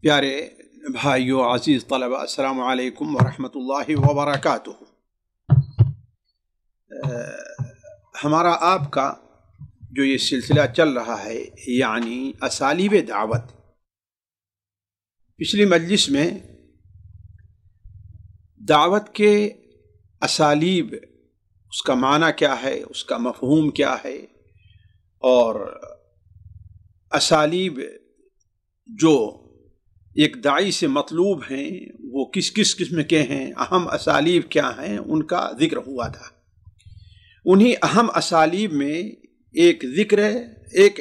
پیارے بھائیو عزیز طلبہ، السلام علیکم ورحمۃ اللہ وبرکاتہ۔ ہمارا آپ کا جو یہ سلسلہ چل رہا ہے، یعنی اسالیب دعوت، پچھلی مجلس میں دعوت کے اسالیب، اس کا معنی کیا ہے، اس کا مفہوم کیا ہے، اور اسالیب جو ایک داعی سے مطلوب ہیں وہ کس کس قسم کے ہیں، اہم اسالیب کیا ہیں، ان کا ذکر ہوا تھا۔ انہی اہم اسالیب میں ایک ذکر، ایک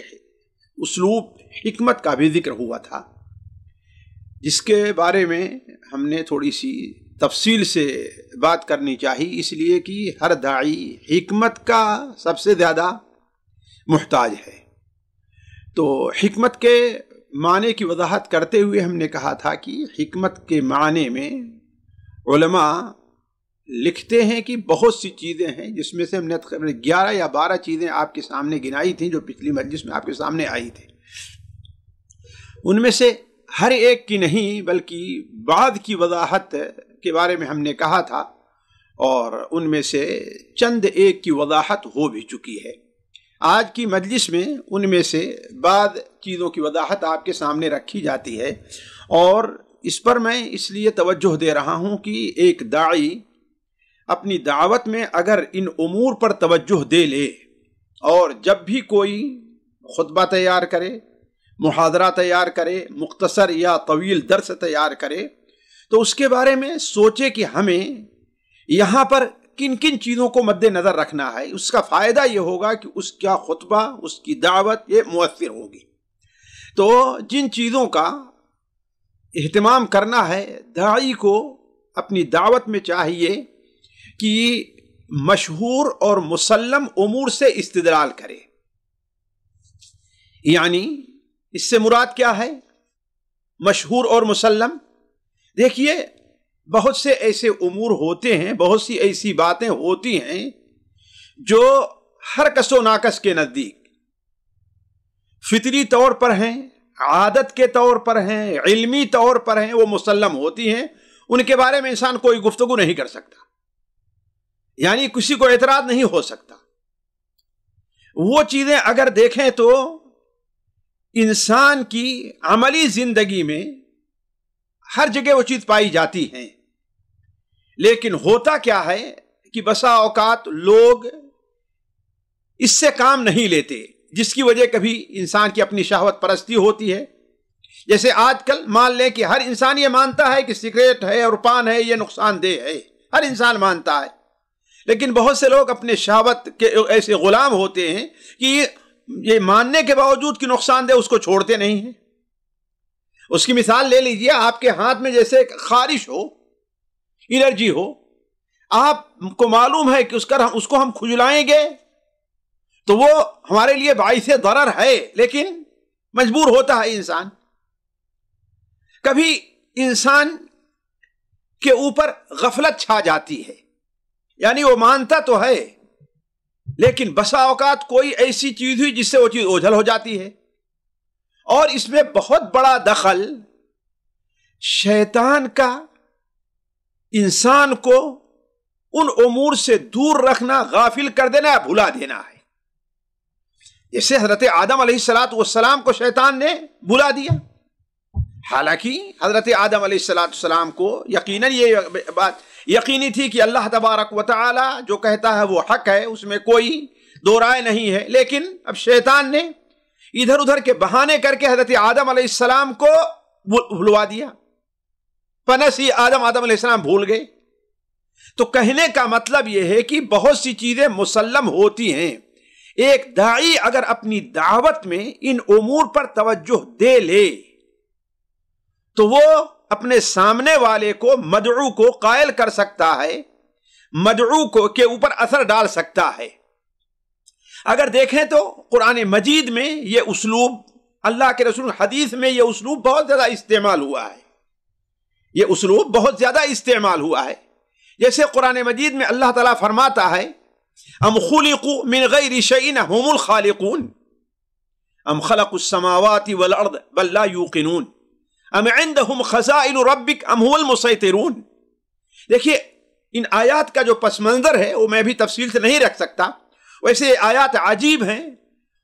اسلوب حکمت کا بھی ذکر ہوا تھا، جس کے بارے میں ہم نے تھوڑی سی تفصیل سے بات کرنی چاہیے، اس لیے کہ ہر داعی حکمت کا سب سے زیادہ محتاج ہے۔ تو حکمت کے معنی کی وضاحت کرتے ہوئے ہم نے کہا تھا کہ حکمت کے معنی میں علماء لکھتے ہیں کہ بہت سی چیزیں ہیں، جس میں سے ہم نے 11 یا 12 چیزیں آپ کے سامنے گنائی تھیں جو پچھلی مجلس میں آپ کے سامنے آئی تھی۔ ان میں سے ہر ایک کی نہیں بلکہ بعض کی وضاحت کے بارے میں ہم نے کہا تھا، اور ان میں سے چند ایک کی وضاحت ہو بھی چکی ہے۔ آج کی مجلس میں ان میں سے بعض چیزوں کی وضاحت آپ کے سامنے رکھی جاتی ہے، اور اس پر میں اس لیے توجہ دے رہا ہوں کہ ایک داعی اپنی دعوت میں اگر ان امور پر توجہ دے لے، اور جب بھی کوئی خطبہ تیار کرے، محاضرہ تیار کرے، مختصر یا طویل درس تیار کرے، تو اس کے بارے میں سوچے کہ ہمیں یہاں پر کن کن چیزوں کو مد نظر رکھنا ہے۔ اس کا فائدہ یہ ہوگا کہ اس کا خطبہ، اس کی دعوت یہ مؤثر ہوگی۔ تو جن چیزوں کا اہتمام کرنا ہے، داعی کو اپنی دعوت میں چاہیے کہ مشہور اور مسلم امور سے استدلال کرے۔ یعنی اس سے مراد کیا ہے؟ مشہور اور مسلم، دیکھیے بہت سے ایسے امور ہوتے ہیں، بہت سی ایسی باتیں ہوتی ہیں جو ہر کس و ناکس کے نزدیک فطری طور پر ہیں، عادت کے طور پر ہیں، علمی طور پر ہیں، وہ مسلم ہوتی ہیں، ان کے بارے میں انسان کوئی گفتگو نہیں کر سکتا، یعنی کسی کو اعتراض نہیں ہو سکتا۔ وہ چیزیں اگر دیکھیں تو انسان کی عملی زندگی میں ہر جگہ وہ چیز پائی جاتی ہیں، لیکن ہوتا کیا ہے کہ بسا اوقات لوگ اس سے کام نہیں لیتے، جس کی وجہ کبھی انسان کی اپنی شہوت پرستی ہوتی ہے۔ جیسے آج کل مان لیں کہ ہر انسان یہ مانتا ہے کہ سگریٹ ہے اور پان ہے، یہ نقصان دہ ہے، ہر انسان مانتا ہے، لیکن بہت سے لوگ اپنے شہوت کے ایسے غلام ہوتے ہیں کہ یہ ماننے کے باوجود کہ نقصان دہ اس کو چھوڑتے نہیں ہیں۔ اس کی مثال لے لیجئے، آپ کے ہاتھ میں جیسے خارش ہو، الرجی ہو، آپ کو معلوم ہے کہ اس کو ہم کھجلائیں گے تو وہ ہمارے لیے باعث ضرر ہے، لیکن مجبور ہوتا ہے انسان۔ کبھی انسان کے اوپر غفلت چھا جاتی ہے، یعنی وہ مانتا تو ہے لیکن بسا اوقات کوئی ایسی چیز ہوئی جس سے وہ چیز اوجھل ہو جاتی ہے، اور اس میں بہت بڑا دخل شیطان کا انسان کو ان امور سے دور رکھنا، غافل کر دینا یا بھلا دینا ہے۔ جیسے حضرت آدم علیہ السلام کو شیطان نے بھلا دیا، حالانکہ حضرت آدم علیہ السلام کو یقیناً یہ بات یقینی تھی کہ اللہ تبارک و تعالی جو کہتا ہے وہ حق ہے، اس میں کوئی دو رائے نہیں ہے، لیکن اب شیطان نے ادھر ادھر کے بہانے کر کے حضرت آدم علیہ السلام کو بھلوا دیا، پنسی آدم علیہ السلام بھول گئے۔ تو کہنے کا مطلب یہ ہے کہ بہت سی چیزیں مسلم ہوتی ہیں، ایک داعی اگر اپنی دعوت میں ان امور پر توجہ دے لے تو وہ اپنے سامنے والے کو، مدعو کو قائل کر سکتا ہے، مدعو کو کے اوپر اثر ڈال سکتا ہے۔ اگر دیکھیں تو قرآن مجید میں یہ اسلوب، اللہ کے رسول حدیث میں یہ اسلوب بہت زیادہ استعمال ہوا ہے، یہ اسلوب بہت زیادہ استعمال ہوا ہے۔ جیسے قرآن مجید میں اللہ تعالیٰ فرماتا ہے، ام خلقوا من غیر شیء هم الخالقون ام خلقوا السماوات والارض بل لا یوقنون۔ ام عندهم خزائن ربک ام هو المسیطرون. دیکھیے ان آیات کا جو پس منظر ہے وہ میں بھی تفصیل سے نہیں رکھ سکتا. ویسے آیات عجیب ہیں.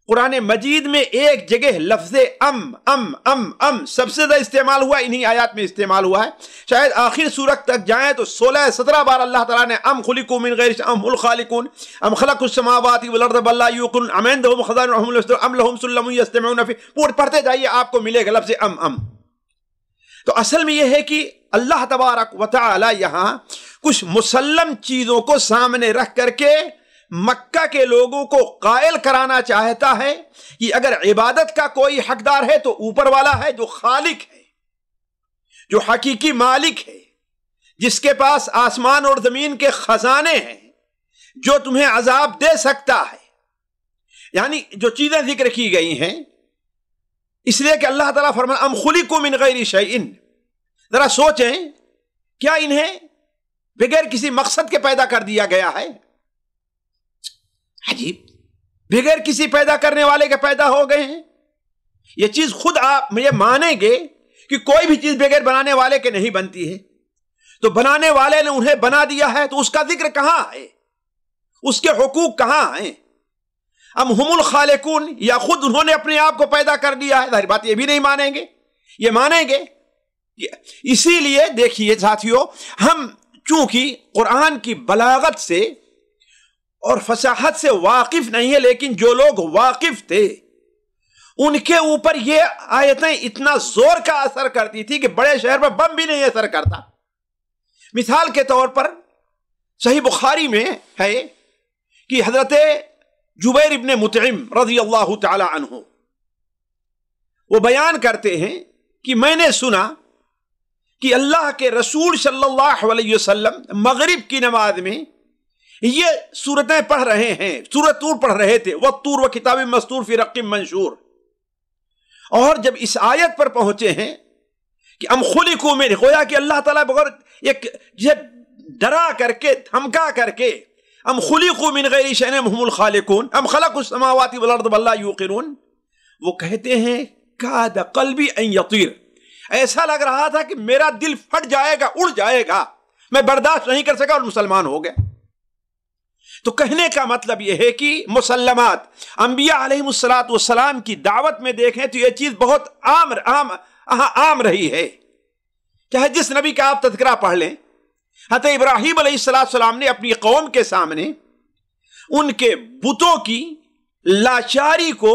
قرآن مجید میں ایک جگہ لفظ ام سب سے زیادہ استعمال ہوا انہی آیات میں استعمال ہوا ہے. شاید آخر سورت تک جائیں تو 16-17 بار اللہ تعالیٰ نے ام خلقوا من غیر ام الخالقون ام خلقوا السماوات والارض بل لا یوقنون ام عندهم خزائن ام لهم سلم یستمعون فیہ، پورے پڑھتے جائیے آپ کو ملے گا لفظ ام. تو اصل میں یہ ہے کہ اللہ تبارک و تعالی یہاں کچھ مسلم چیزوں کو سامنے رکھ کر کے مکہ کے لوگوں کو قائل کرانا چاہتا ہے کہ اگر عبادت کا کوئی حقدار ہے تو اوپر والا ہے جو خالق ہے، جو حقیقی مالک ہے، جس کے پاس آسمان اور زمین کے خزانے ہیں، جو تمہیں عذاب دے سکتا ہے. یعنی جو چیزیں ذکر کی گئی ہیں اس لیے کہ اللہ تعالیٰ فرمایا ام خلقوا من غیر شیء. ذرا سوچیں کیا انہیں بغیر کسی مقصد کے پیدا کر دیا گیا ہے؟ عجیب، بغیر کسی پیدا کرنے والے کے پیدا ہو گئے ہیں. یہ چیز خود آپ یہ مانیں گے کہ کوئی بھی چیز بغیر بنانے والے کے نہیں بنتی ہے. تو بنانے والے نے انہیں بنا دیا ہے تو اس کا ذکر کہاں ہے؟ اس کے حقوق کہاں ہیں؟ ام ہم الخالقون، یا خود انہوں نے اپنے آپ کو پیدا کر دیا ہے؟ ظاہر بات یہ بھی نہیں مانیں گے. یہ مانیں گے. اسی لیے دیکھیے ساتھیو، ہم چونکہ قرآن کی بلاغت سے اور فصاحت سے واقف نہیں ہے، لیکن جو لوگ واقف تھے ان کے اوپر یہ آیتیں اتنا زور کا اثر کرتی تھی کہ بڑے شہر میں بم بھی نہیں اثر کرتا. مثال کے طور پر صحیح بخاری میں ہے کہ حضرت جبیر ابن مطعم رضی اللہ تعالی عنہ وہ بیان کرتے ہیں کہ میں نے سنا کہ اللہ کے رسول صلی اللہ علیہ وسلم مغرب کی نماز میں یہ سورتیں پڑھ رہے ہیں، سورۃ طور پڑھ رہے تھے، والطور وکتاب مسطور فی رق منشور. اور جب اس آیت پر پہنچے ہیں کہ ام خلقوا من، گویا کہ اللہ تعالیٰ بغیر ایک ڈرا کر کے دھمکا کر کے ام خلقوا من غیر شیء ام هم الخالقون ام خلقوا السماوات والارض بل لا یوقنون، وہ کہتے ہیں کاد قلبی ان یطیر، ایسا لگ رہا تھا کہ میرا دل پھٹ جائے گا، اڑ جائے گا، میں برداشت نہیں کر سکا اور مسلمان ہو گیا. تو کہنے کا مطلب یہ ہے کہ مسلمات انبیاء علیہ السلام کی دعوت میں دیکھیں تو یہ چیز بہت عام رہی ہے. چاہے جس نبی کا آپ تذکرہ پڑھ لیں، حضرت ابراہیم علیہ السلام نے اپنی قوم کے سامنے ان کے بتوں کی لاچاری کو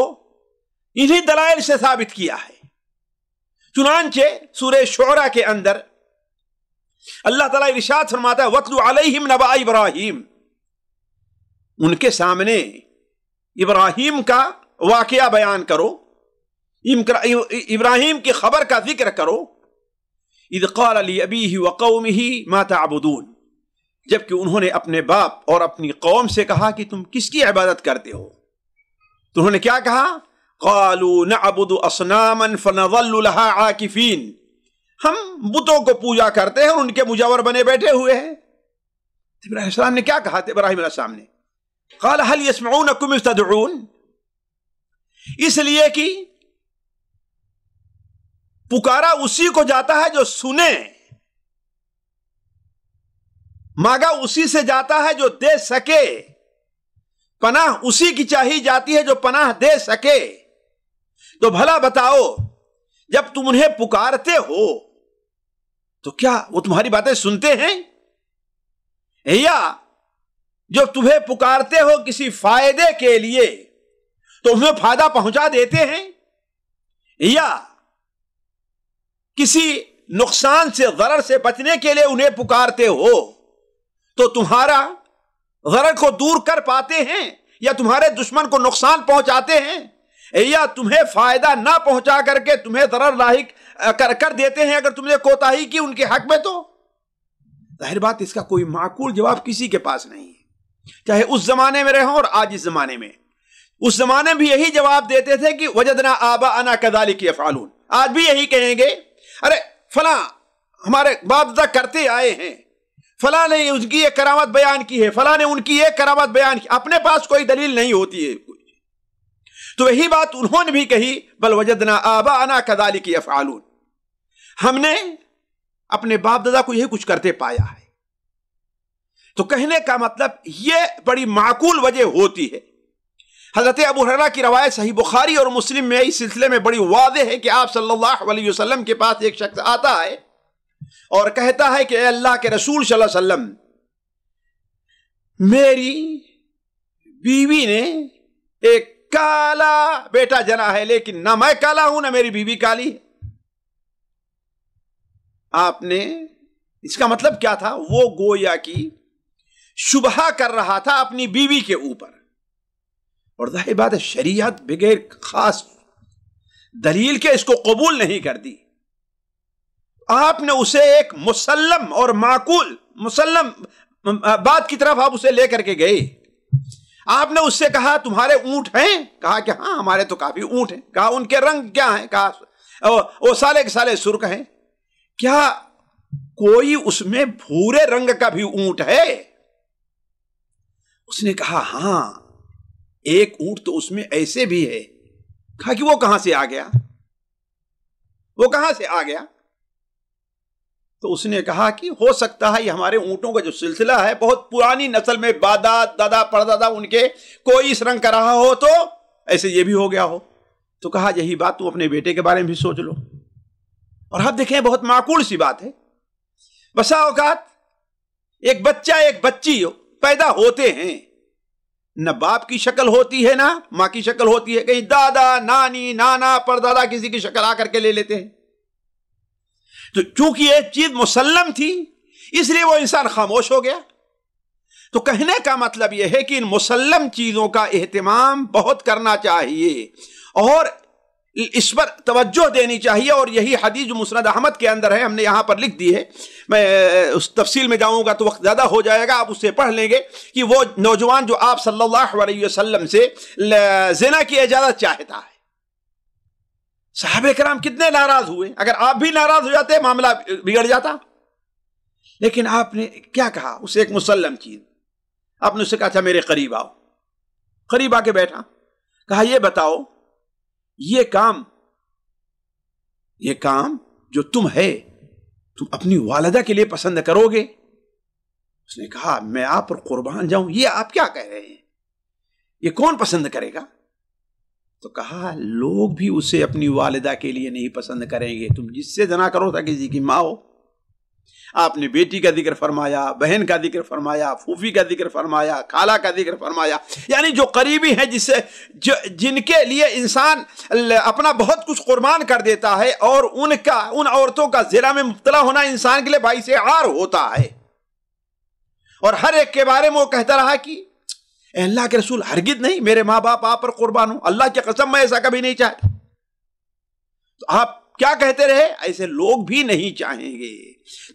انہی دلائل سے ثابت کیا ہے. چنانچہ سورہ شعراء کے اندر اللہ تعالیٰ ارشاد فرماتا ہے وَاتْلُ عَلَيْهِمْ نَبَأَ ابراہیم، ان کے سامنے ابراہیم کا واقعہ بیان کرو، ابراہیم کی خبر کا ذکر کرو. اذ قال لأبیہ وقومہ ما تعبدون، جبکہ انہوں نے اپنے باپ اور اپنی قوم سے کہا کہ تم کس کی عبادت کرتے ہو؟ تو انہوں نے کیا کہا؟ قالوا نعبد اصناما فنظل لها عاکفین، ہم بتوں کو پوجا کرتے ہیں اور ان کے مجاور بنے بیٹھے ہوئے ہیں. ابراہیم علیہ السلام نے کیا کہا تھا؟ ابراہیم علیہ السلام نے قال هل يسمعونكم اذ تدعون، اس لیے کہ پکارا اسی کو جاتا ہے جو سنے، مانگا اسی سے جاتا ہے جو دے سکے، پناہ اسی کی چاہی جاتی ہے جو پناہ دے سکے. تو بھلا بتاؤ جب تم انہیں پکارتے ہو تو کیا وہ تمہاری باتیں سنتے ہیں؟ یا جو تمہیں پکارتے ہو کسی فائدے کے لیے تو انہیں فائدہ پہنچا دیتے ہیں؟ یا کسی نقصان سے ضرر سے بچنے کے لیے انہیں پکارتے ہو تو تمہارا ضرر کو دور کر پاتے ہیں یا تمہارے دشمن کو نقصان پہنچاتے ہیں یا تمہیں فائدہ نہ پہنچا کر کے تمہیں ضرر لاحق کر دیتے ہیں اگر تم نے کوتاہی کی ان کے حق میں؟ تو ظاہر بات اس کا کوئی معقول جواب کسی کے پاس نہیں ہے، چاہے اس زمانے میں رہو اور آج اس زمانے میں. اس زمانے میں بھی یہی جواب دیتے تھے کہ وجدنا آباءنا کذالک یفعلون، آج بھی یہی کہیں گے ارے فلاں ہمارے باپ دادا کرتے آئے ہیں، فلاں نے ان کی ایک کرامت بیان کی ہے، فلاں نے ان کی ایک کرامت بیان کی، اپنے پاس کوئی دلیل نہیں ہوتی ہے. تو یہی بات انہوں نے بھی کہی بل وجدنا آباءنا کذالک یفعلون. ہم نے اپنے باپ دادا کو یہی کچھ کرتے پایا ہے۔ تو کہنے کا مطلب یہ بڑی معقول وجہ ہوتی ہے۔ حضرت ابو ہریرہ کی روایت صحیح بخاری اور مسلم میں اس سلسلے میں بڑی واضح ہے کہ آپ صلی اللہ علیہ وسلم کے پاس ایک شخص آتا ہے اور کہتا ہے کہ اے اللہ کے رسول صلی اللہ علیہ وسلم، میری بیوی نے ایک کالا بیٹا جنا ہے، لیکن نہ میں کالا ہوں نہ میری بیوی کالی ہے۔ آپ نے اس کا مطلب کیا تھا؟ وہ گویا کی شبہ کر رہا تھا اپنی بیوی کے اوپر، اور ظاہر بات ہے شریعت بغیر خاص دلیل کے اس کو قبول نہیں کرتی۔ آپ نے اسے ایک مسلم اور معقول مسلم بات کی طرف آپ اسے لے کر کے گئے۔ آپ نے اس سے کہا تمہارے اونٹ ہیں؟ کہا کہ ہاں ہمارے تو کافی اونٹ ہیں۔ کہا ان کے رنگ کیا ہیں؟ کہا وہ سالے کے سالے سرخ ہیں۔ کیا کوئی اس میں بھورے رنگ کا بھی اونٹ ہے؟ اس نے کہا ہاں ایک اونٹ تو اس میں ایسے بھی ہے۔ کہا کہ وہ کہاں سے آ گیا؟ وہ کہاں سے آ گیا؟ تو اس نے کہا کہ ہو سکتا ہے یہ ہمارے اونٹوں کا جو سلسلہ ہے بہت پرانی نسل میں دادا پردادا ان کے کوئی اس رنگ کا رہا ہو تو ایسے یہ بھی ہو گیا ہو۔ تو کہا یہی بات تم اپنے بیٹے کے بارے میں بھی سوچ لو۔ اور آپ دیکھیں بہت معقول سی بات ہے۔ بسا اوقات ایک بچہ ایک بچی پیدا ہوتے ہیں، نہ باپ کی شکل ہوتی ہے نہ ماں کی شکل ہوتی ہے، کہیں دادا نانی نانا پردادا کسی کی شکل آ کر کے لے لیتے ہیں۔ تو چونکہ یہ چیز مسلم تھی اس لیے وہ انسان خاموش ہو گیا۔ تو کہنے کا مطلب یہ ہے کہ ان مسلم چیزوں کا اہتمام بہت کرنا چاہیے اور اس پر توجہ دینی چاہیے، اور یہی حدیث جو مسند احمد کے اندر ہے ہم نے یہاں پر لکھ دی ہے، میں اس تفصیل میں جاؤں گا تو وقت زیادہ ہو جائے گا، آپ اس سے پڑھ لیں گے کہ وہ نوجوان جو آپ صلی اللہ علیہ وسلم سے زنا کی اجازت چاہتا ہے، صحابہ کرام کتنے ناراض ہوئے۔ اگر آپ بھی ناراض ہو جاتے معاملہ بگڑ جاتا، لیکن آپ نے کیا کہا؟ اسے ایک مسلم چیز آپ نے اسے کہا تھا میرے قریب آؤ، قریب آ کے بیٹھا، کہا یہ بتاؤ یہ کام جو تم اپنی والدہ کے لیے پسند کرو گے؟ اس نے کہا میں آپ پر قربان جاؤں، یہ آپ کیا کہہ رہے ہیں، یہ کون پسند کرے گا؟ تو کہا لوگ بھی اسے اپنی والدہ کے لیے نہیں پسند کریں گے، تم جس سے زنا کرو تھا کسی کی ماں ہو۔ آپ نے بیٹی کا ذکر فرمایا، بہن کا ذکر فرمایا، پھوپھی کا ذکر فرمایا، خالہ کا ذکر فرمایا، یعنی جو قریبی ہیں جن کے لیے انسان اپنا بہت کچھ قربان کر دیتا ہے، اور ان عورتوں کا زنا میں مبتلا ہونا انسان کے لیے باعث عار ہوتا ہے۔ اور ہر ایک کے بارے میں وہ کہتا رہا کہ اے اللہ کے رسول ہرگز نہیں، میرے ماں باپ آپ پر قربان ہوں، اللہ کی قسم میں ایسا کبھی نہیں چاہتا۔ تو آپ کیا کہتے رہے؟ ایسے لوگ بھی نہیں چاہیں گے۔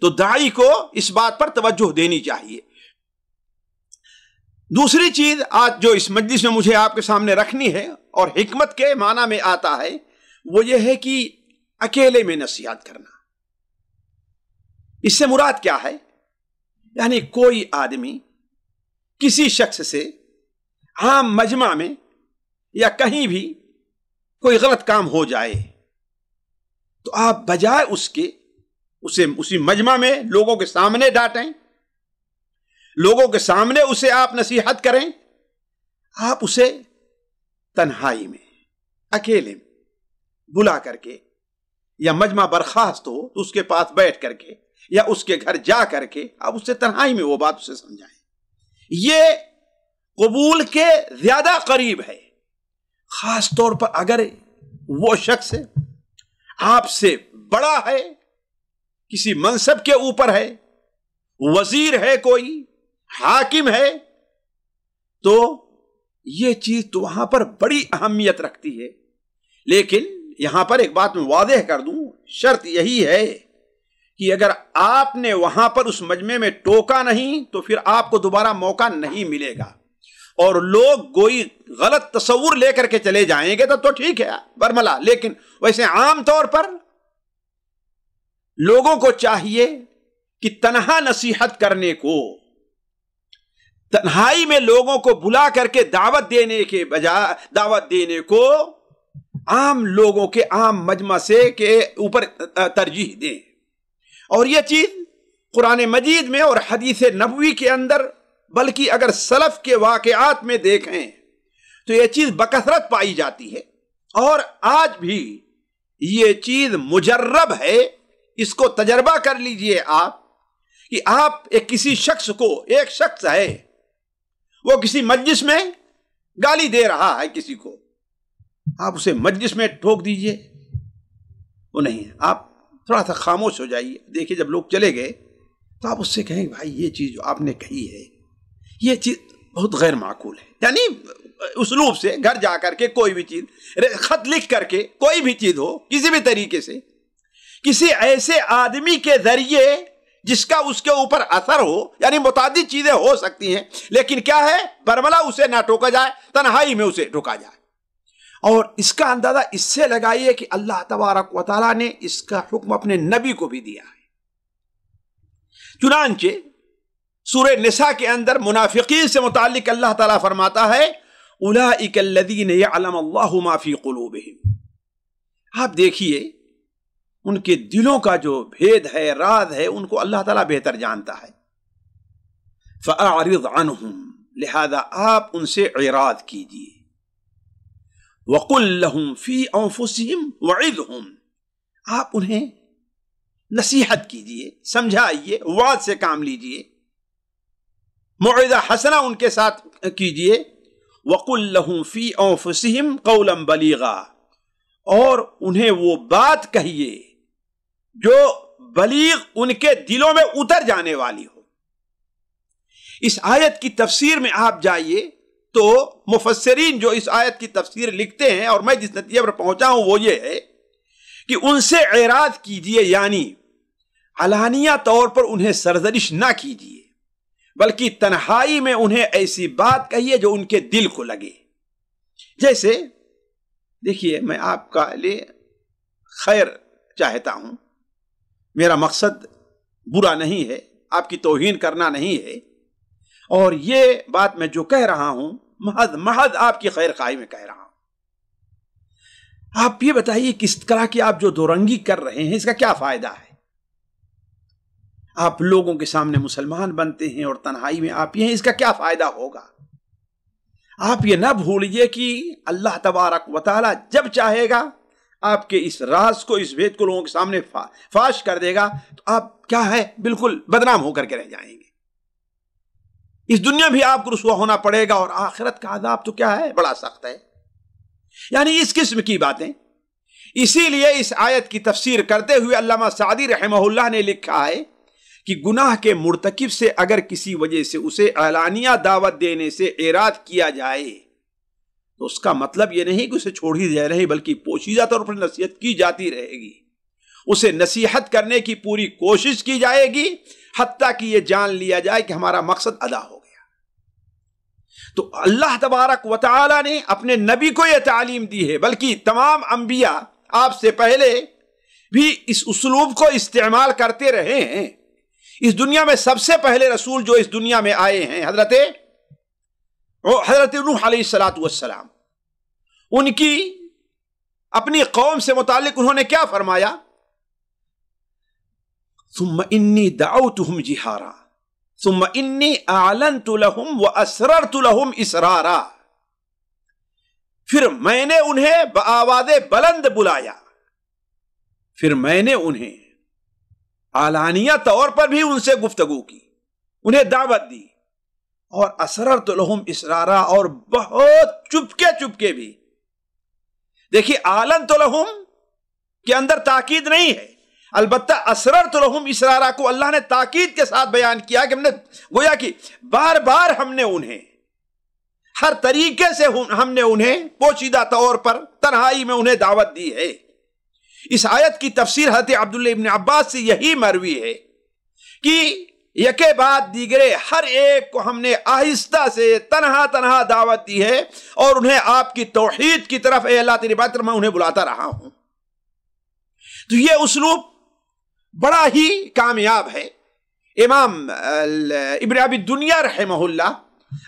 تو داعی کو اس بات پر توجہ دینی چاہیے۔ دوسری چیز آج جو اس مجلس میں مجھے آپ کے سامنے رکھنی ہے اور حکمت کے معنی میں آتا ہے، وہ یہ ہے کہ اکیلے میں نصیحت کرنا۔ اس سے مراد کیا ہے؟ یعنی کوئی آدمی کسی شخص سے عام مجمع میں یا کہیں بھی کوئی غلط کام ہو جائے تو آپ بجائے اسے اسی مجمع میں لوگوں کے سامنے ڈانٹیں، لوگوں کے سامنے اسے آپ نصیحت کریں، آپ اسے تنہائی میں اکیلے میں بلا کر کے یا مجمع برخاست ہو تو اس کے پاس بیٹھ کر کے یا اس کے گھر جا کر کے آپ اسے تنہائی میں وہ بات اسے سمجھائیں۔ یہ قبول کے زیادہ قریب ہے، خاص طور پر اگر وہ شخص آپ سے بڑا ہے، کسی منصب کے اوپر ہے، وزیر ہے، کوئی حاکم ہے، تو یہ چیز تو وہاں پر بڑی اہمیت رکھتی ہے۔ لیکن یہاں پر ایک بات میں واضح کر دوں، شرط یہی ہے کہ اگر آپ نے وہاں پر اس مجمع میں ٹوکا نہیں تو پھر آپ کو دوبارہ موقع نہیں ملے گا، اور لوگ کوئی غلط تصور لے کر کے چلے جائیں گے تو ٹھیک ہے برملا، لیکن ویسے عام طور پر لوگوں کو چاہیے کہ تنہا نصیحت کرنے کو، تنہائی میں لوگوں کو بلا کر کے دعوت دینے کے بجائے دعوت دینے کو عام لوگوں کے عام مجمع سے کے اوپر ترجیح دیں. اور یہ چیز قرآن مجید میں اور حدیث نبوی کے اندر، بلکہ اگر سلف کے واقعات میں دیکھیں تو یہ چیز بکثرت پائی جاتی ہے. اور آج بھی یہ چیز مجرب ہے. اس کو تجربہ کر لیجئے آپ کہ آپ کسی شخص کو، ایک شخص ہے وہ کسی مجلس میں گالی دے رہا ہے کسی کو، آپ اسے مجلس میں ٹھوک دیجئے، وہ نہیں. آپ تھوڑا سا خاموش ہو جائیے. دیکھیے جب لوگ چلے گئے تو آپ اس سے کہیں بھائی یہ چیز جو آپ نے کہی ہے یہ چیز بہت غیر معقول ہے. یعنی اسلوب سے گھر جا کر کے کوئی بھی چیز، خط لکھ کر کے کوئی بھی چیز ہو، کسی بھی طریقے سے کسی ایسے آدمی کے ذریعے جس کا اس کے اوپر اثر ہو. یعنی متعدد چیزیں ہو سکتی ہیں، لیکن کیا ہے، برملا اسے نہ ٹوکا جائے، تنہائی میں اسے ٹوکا جائے. اور اس کا اندازہ اس سے لگائیے کہ اللہ تبارک و تعالیٰ نے اس کا حکم اپنے نبی کو بھی دیا ہے. چنانچہ سورہ نساء کے اندر منافقین سے متعلق اللہ تعالیٰ فرماتا ہے اولئک الذین یعلم اللہ ما فی قلوبہم. آپ دیکھیے ان کے دلوں کا جو بھید ہے، راز ہے، ان کو اللہ تعالیٰ بہتر جانتا ہے. فأعرض عنہم، لہذا آپ ان سے اعراض کیجیے. وقل لهم فی انفسہم وعظہم، آپ انہیں نصیحت کیجیے، سمجھائیے، وعظ سے کام لیجیے، موعظہ حسنہ ان کے ساتھ کیجیے. وقل لهم فی انفسہم قولا بلیغا، اور انہیں وہ بات کہیے جو بلیغ ان کے دلوں میں اتر جانے والی ہو. اس آیت کی تفسیر میں آپ جائیے تو مفسرین جو اس آیت کی تفسیر لکھتے ہیں، اور میں جس نتیجے پر پہنچا ہوں وہ یہ ہے کہ ان سے اعراض کیجئے، یعنی علانیہ طور پر انہیں سرزنش نہ کیجئے، بلکہ تنہائی میں انہیں ایسی بات کہیے جو ان کے دل کو لگے. جیسے دیکھیے، میں آپ کا لیے خیر چاہتا ہوں، میرا مقصد برا نہیں ہے، آپ کی توہین کرنا نہیں ہے، اور یہ بات میں جو کہہ رہا ہوں محض آپ کی خیر خواہی میں کہہ رہا ہوں. آپ یہ بتائیے کس طرح کی آپ جو دو رنگی کر رہے ہیں اس کا کیا فائدہ ہے؟ آپ لوگوں کے سامنے مسلمان بنتے ہیں اور تنہائی میں آپ یہ ہیں، اس کا کیا فائدہ ہوگا؟ آپ یہ نہ بھولیے کہ اللہ تبارک و تعالی جب چاہے گا آپ کے اس راز کو، اس بھید کو لوگوں کے سامنے فاش کر دے گا تو آپ کیا ہے، بالکل بدنام ہو کر کے رہ جائیں گے. اس دنیا بھی آپ کو رسوا ہونا پڑے گا، اور آخرت کا عذاب تو کیا ہے، بڑا سخت ہے. یعنی اس قسم کی باتیں. اسی لیے اس آیت کی تفسیر کرتے ہوئے علامہ سعدی رحمہ اللہ نے لکھا ہے کہ گناہ کے مرتکب سے اگر کسی وجہ سے اسے اعلانیہ دعوت دینے سے اعراض کیا جائے تو اس کا مطلب یہ نہیں کہ اسے چھوڑ ہی جا رہی، بلکہ پوشیدہ طور پر نصیحت کی جاتی رہے گی. اسے نصیحت کرنے کی پوری کوشش کی جائے گی، حتیٰ کہ یہ جان لیا جائے کہ ہمارا مقصد ادا ہو گیا. تو اللہ تبارک و تعالی نے اپنے نبی کو یہ تعلیم دی ہے، بلکہ تمام انبیاء آپ سے پہلے بھی اس اسلوب کو استعمال کرتے رہے ہیں. اس دنیا میں سب سے پہلے رسول جو اس دنیا میں آئے ہیں حضرت نوح علیہ السلام، ان کی اپنی قوم سے متعلق انہوں نے کیا فرمایا؟ ثم انی دعوتہم جہارا ثم انی اعلنت لہم واسررت لہم اسرارا. پھر میں نے انہیں بآواز بلند بلایا، پھر میں نے انہیں علانیہ طور پر بھی ان سے گفتگو کی، انہیں دعوت دی، اور اسررت لہم اسرارا، اور بہت چپکے بھی. دیکھیے اعلنت لہم کے اندر تاکید نہیں ہے، البتہ اسررت لہم اسرارا کو اللہ نے تاکید کے ساتھ بیان کیا کہ ہم نے گویا کہ بار بار ہم نے انہیں ہر طریقے سے ہم نے انہیں پوشیدہ طور پر تنہائی میں انہیں دعوت دی ہے. اس آیت کی تفسیر حضرت عبداللہ ابن عباس سے یہی مروی ہے کہ یکے بعد دیگرے ہر ایک کو ہم نے آہستہ سے تنہا دعوت دی ہے، اور انہیں آپ کی توحید کی طرف، اے اللہ تیری بات میں انہیں بلاتا رہا ہوں. تو یہ اسلوب بڑا ہی کامیاب ہے. امام ابن ابی دنیا رحمہ اللہ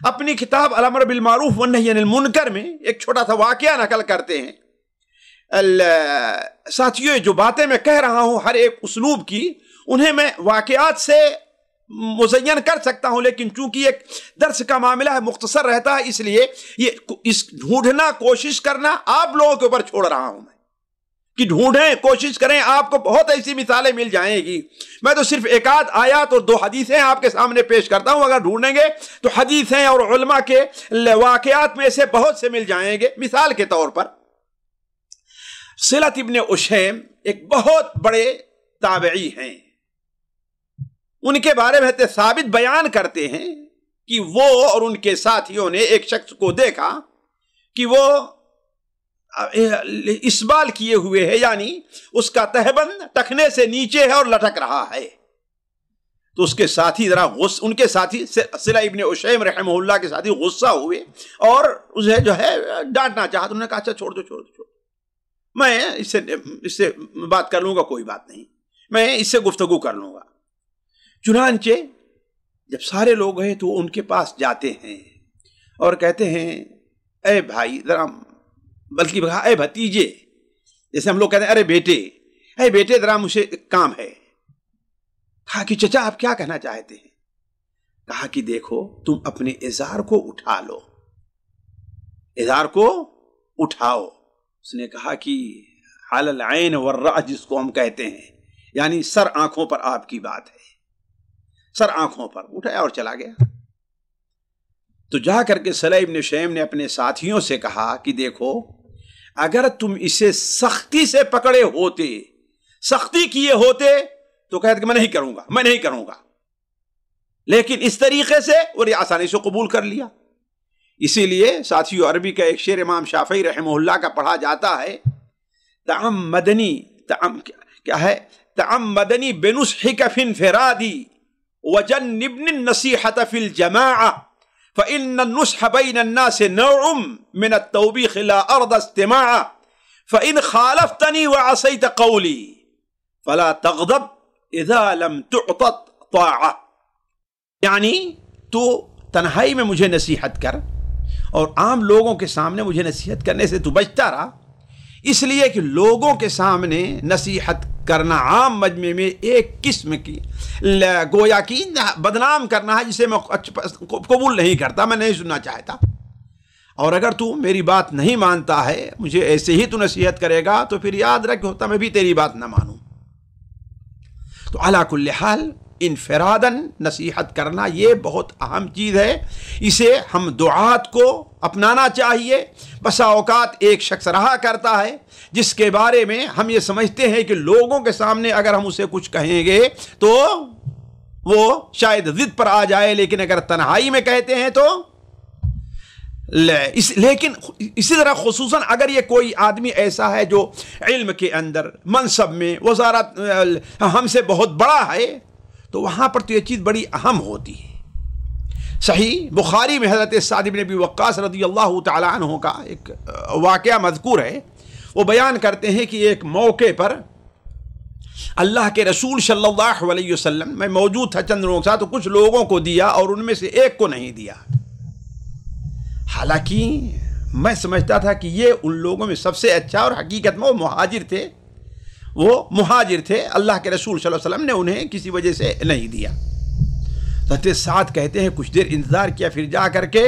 اپنی کتاب الامر بالمعروف والنہی عن المنکر میں ایک چھوٹا سا واقعہ نقل کرتے ہیں ساتھیوں جو باتیں میں کہہ رہا ہوں ہر ایک اسلوب کی انہیں میں واقعات سے مزین کر سکتا ہوں، لیکن چونکہ ایک درس کا معاملہ ہے مختصر رہتا ہے، اس لیے یہ اس ڈھونڈنا کوشش کرنا آپ لوگوں کے اوپر چھوڑ رہا ہوں میں کہ ڈھونڈیں، کوشش کریں، آپ کو بہت ایسی مثالیں مل جائیں گی۔ میں تو صرف ایک آدھ آیات اور 2 حدیثیں آپ کے سامنے پیش کرتا ہوں، اگر ڈھونڈیں گے تو حدیثیں اور علماء کے واقعات میں سے بہت سے مل جائیں گے۔ مثال کے طور پر صلت ابن اشیم ایک بہت بڑے تابعی ہیں، ان کے بارے میں ثابت بیان کرتے ہیں کہ وہ اور ان کے ساتھیوں نے ایک شخص کو دیکھا کہ وہ اسبال کیے ہوئے ہے، یعنی اس کا تہبند ٹخنے سے نیچے ہے اور لٹک رہا ہے۔ تو اس کے ساتھی ان کے ساتھی صلہ ابن اشیم رحمہ اللہ کے ساتھی غصہ ہوئے اور اسے جو ہے ڈانٹنا چاہا، تو انہوں نے کہا اچھا چھوڑ دو، میں اس سے بات کر لوں گا، کوئی بات نہیں، میں اس سے گفتگو کر لوں گا۔ چنانچہ جب سارے لوگ ہیں تو ان کے پاس جاتے ہیں اور کہتے ہیں اے بھائی ذرا، بلکہ کہا اے بھتیجے، جیسے ہم لوگ کہتے ہیں ارے بیٹے، اے بیٹے ذرا مجھے کام ہے۔ کہا کہ چچا آپ کیا کہنا چاہتے ہیں؟ کہا کہ دیکھو تم اپنے ازار کو اٹھا لو، ازار کو اٹھاؤ۔ اس نے کہا کہ علی العین والرأس جس کو ہم کہتے ہیں، یعنی سر آنکھوں پر آپ کی بات ہے، سر آنکھوں پر اٹھایا اور چلا گیا۔ تو جا کر کے صلہ ابن شیم نے اپنے ساتھیوں سے کہا کہ دیکھو اگر تم اسے سختی سے پکڑے ہوتے، سختی کیے ہوتے تو کہتے کہ میں نہیں کروں گا، لیکن اس طریقے سے اور یہ آسانی سے قبول کر لیا۔ اسی لیے ساتھیوں عربی کا ایک شعر امام شافعی رحمہ اللہ کا پڑھا جاتا ہے، تعمدنی بنصحک فی انفرادی وجنبنی النصیحة فی الجماعة فإن النصح بین الناس نوع من التوبیخ لا ارضى استماعا فإن خالفتنی وعصیت قولی فلا تغضب اذا لم تعطت طاعة، یعنی تو تنہائی میں مجھے نصیحت کر اور عام لوگوں کے سامنے مجھے نصیحت کرنے سے تو بچتا رہا، اس لیے کہ لوگوں کے سامنے نصیحت کرنا عام مجمع میں ایک قسم کی گویا کی بدنام کرنا ہے، جسے میں قبول نہیں کرتا، میں نہیں سننا چاہتا۔ اور اگر تو میری بات نہیں مانتا ہے، مجھے ایسے ہی تو نصیحت کرے گا تو پھر یاد رکھ ہوتا میں بھی تیری بات نہ مانوں۔ تو علی کل حال انفراداً نصیحت کرنا یہ بہت اہم چیز ہے، اسے ہم دعات کو اپنانا چاہیے۔ بسا اوقات ایک شخص رہا کرتا ہے جس کے بارے میں ہم یہ سمجھتے ہیں کہ لوگوں کے سامنے اگر ہم اسے کچھ کہیں گے تو وہ شاید ضد پر آ جائے، لیکن اگر تنہائی میں کہتے ہیں تو لیکن اسی طرح خصوصاً اگر یہ کوئی آدمی ایسا ہے جو علم کے اندر منصب میں وزارت ہم سے بہت بڑا ہے تو وہاں پر تو یہ چیز بڑی اہم ہوتی ہے۔ صحیح بخاری میں حضرت سعد بن ابی وقاص رضی اللہ تعالی عنہ کا ایک واقعہ مذکور ہے، وہ بیان کرتے ہیں کہ ایک موقع پر اللہ کے رسول صلی اللہ علیہ وسلم، میں موجود تھا چند لوگوں کے ساتھ، تو کچھ لوگوں کو دیا اور ان میں سے ایک کو نہیں دیا، حالانکہ میں سمجھتا تھا کہ یہ ان لوگوں میں سب سے اچھا، اور حقیقت میں وہ مہاجر تھے، اللہ کے رسول صلی اللہ علیہ وسلم نے انہیں کسی وجہ سے نہیں دیا۔ حضرت سعد کہتے ہیں کچھ دیر انتظار کیا، پھر جا کر کے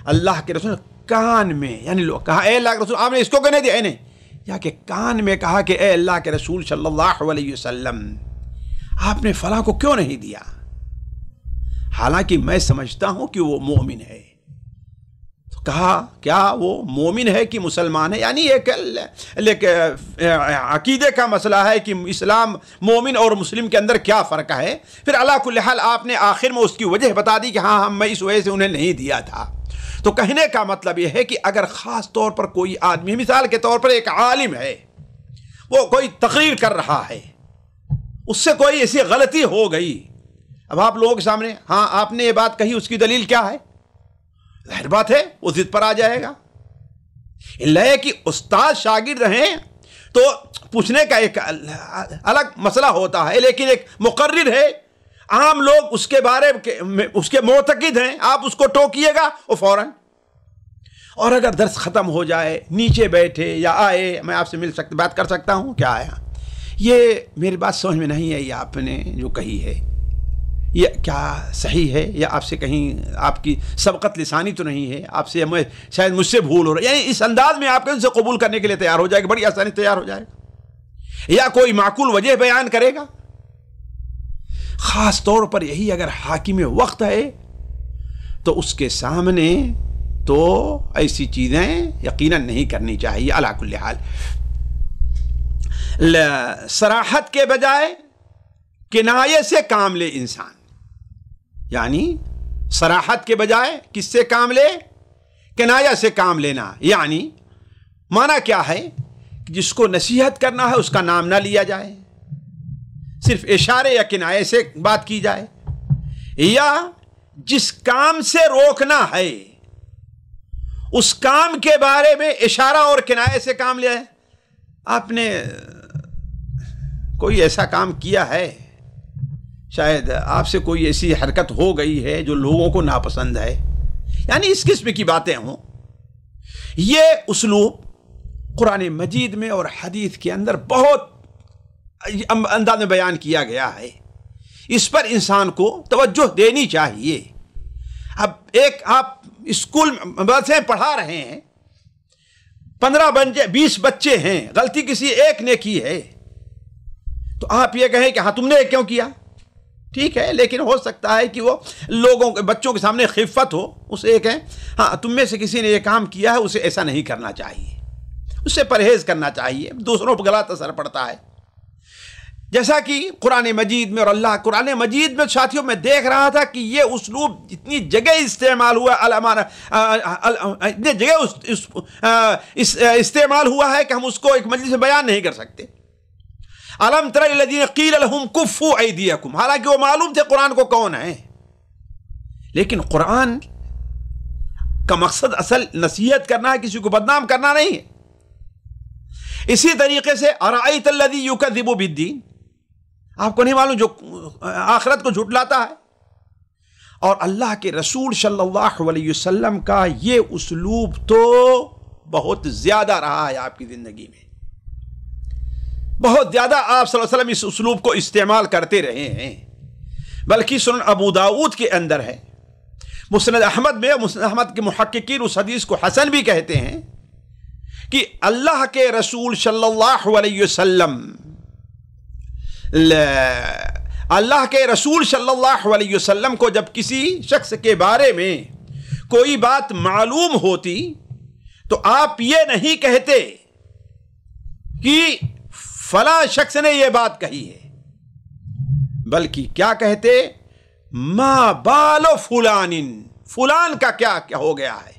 اللہ کے رسول کان میں، یعنی لوگ کہا اے اللہ کے رسول آپ نے اس کو کیوں نہیں دیا، نہیں یا کہ کان میں کہا کہ اے اللہ کے رسول صلی اللہ علیہ وسلم آپ نے فلاں کو کیوں نہیں دیا، حالانکہ میں سمجھتا ہوں کہ وہ مومن ہے۔ کہا کیا وہ مومن ہے کہ مسلمان ہے، یعنی ایک عقیدے کا مسئلہ ہے کہ اسلام مومن اور مسلم کے اندر کیا فرق ہے۔ پھر علی کل حال آپ نے آخر میں اس کی وجہ بتا دی کہ ہاں میں اس وجہ سے انہیں نہیں دیا تھا۔ تو کہنے کا مطلب یہ ہے کہ اگر خاص طور پر کوئی آدمی، مثال کے طور پر ایک عالم ہے، وہ کوئی تقریر کر رہا ہے، اس سے کوئی ایسی غلطی ہو گئی، اب آپ لوگوں کے سامنے ہاں آپ نے یہ بات کہی، اس کی دلیل کیا ہے، ظاہر بات ہے وہ ضد پر آ جائے گا۔ اللہ کہ استاد شاگرد رہیں تو پوچھنے کا ایک الگ مسئلہ ہوتا ہے، لیکن ایک مقرر ہے، عام لوگ اس کے بارے میں اس کے معتقد ہیں، آپ اس کو ٹوکیے گا وہ فوراً۔ اور اگر درس ختم ہو جائے نیچے بیٹھے یا آئے میں آپ سے بات کر سکتا ہوں کیا آیا، یہ میری بات سمجھ میں نہیں ہے، یہ آپ نے جو کہی ہے یہ کیا صحیح ہے، یا آپ سے کہیں آپ کی سبقت لسانی تو نہیں ہے، آپ سے شاید مجھ سے بھول ہو رہا ہے، یعنی اس انداز میں آپ ان سے قبول کرنے کے لیے تیار ہو جائے گا، بڑی آسانی تیار ہو جائے گا، یا کوئی معقول وجہ بیان کرے گا۔ خاص طور پر یہی اگر حاکم وقت ہے تو اس کے سامنے تو ایسی چیزیں یقیناً نہیں کرنی چاہیے۔ علی کل حال صراحت کے بجائے کنایے سے کام لے انسان، یعنی صراحت کے بجائے کس سے کام لے؟ کنایہ سے کام لینا، یعنی معنی کیا ہے کہ جس کو نصیحت کرنا ہے اس کا نام نہ لیا جائے، صرف اشارے یا کنایے سے بات کی جائے، یا جس کام سے روکنا ہے اس کام کے بارے میں اشارہ اور کنایے سے کام لیا ہے۔ آپ نے کوئی ایسا کام کیا ہے، شاید آپ سے کوئی ایسی حرکت ہو گئی ہے جو لوگوں کو ناپسند ہے، یعنی اس قسم کی باتیں ہوں، یہ اسلوب قرآن مجید میں اور حدیث کے اندر بہت انداز میں بیان کیا گیا ہے، اس پر انسان کو توجہ دینی چاہیے۔ اب ایک آپ اسکول مدرسے میں پڑھا رہے ہیں، 15-20 بچے ہیں، غلطی کسی ایک نے کی ہے تو آپ یہ کہیں کہ ہاں تم نے کیوں کیا، ٹھیک ہے، لیکن ہو سکتا ہے کہ وہ بچوں کے سامنے خفت ہو، اسے ایک ہے ہاں تم میں سے کسی نے یہ کام کیا ہے، اسے ایسا نہیں کرنا چاہیے، اس سے پرہیز کرنا چاہیے، دوسروں پر غلط اثر پڑتا ہے۔ جیسا کہ قرآن مجید میں، اور اللہ قرآن مجید میں ساتھیوں میں دیکھ رہا تھا کہ یہ اسلوب اتنی جگہ استعمال ہوا، اتنی جگہ استعمال ہوا ہے کہ ہم اس کو ایک مجلس میں بیان نہیں کر سکتے۔ الم تر الذین قیل لهم کفوا ایدیکم، حالانکہ وہ معلوم تھے قرآن کو کون ہے، لیکن قرآن کا مقصد اصل نصیحت کرنا ہے، کسی کو بدنام کرنا نہیں ہے۔ اسی طریقے سے ارأیت الذی یکذب بالدین، آپ کو نہیں معلوم جو آخرت کو جھٹلاتا ہے، اور اللہ کے رسول صلی اللہ علیہ وسلم کا یہ اسلوب تو بہت زیادہ رہا ہے آپ کی زندگی میں، بہت زیادہ آپ صلی اللہ علیہ وسلم اس اسلوب کو استعمال کرتے رہے ہیں، بلکہ سنن ابو داؤد کے اندر ہے، مسند احمد میں، مسند احمد کے محققین اس حدیث کو حسن بھی کہتے ہیں کہ اللہ کے رسول صلی اللہ علیہ وسلم، اللہ کے رسول صلی اللہ علیہ وسلم کو جب کسی شخص کے بارے میں کوئی بات معلوم ہوتی تو آپ یہ نہیں کہتے کہ فلاں شخص نے یہ بات کہی ہے، بلکہ کیا کہتے؟ ما بالو فلان، فلان کا کیا ہو گیا ہے،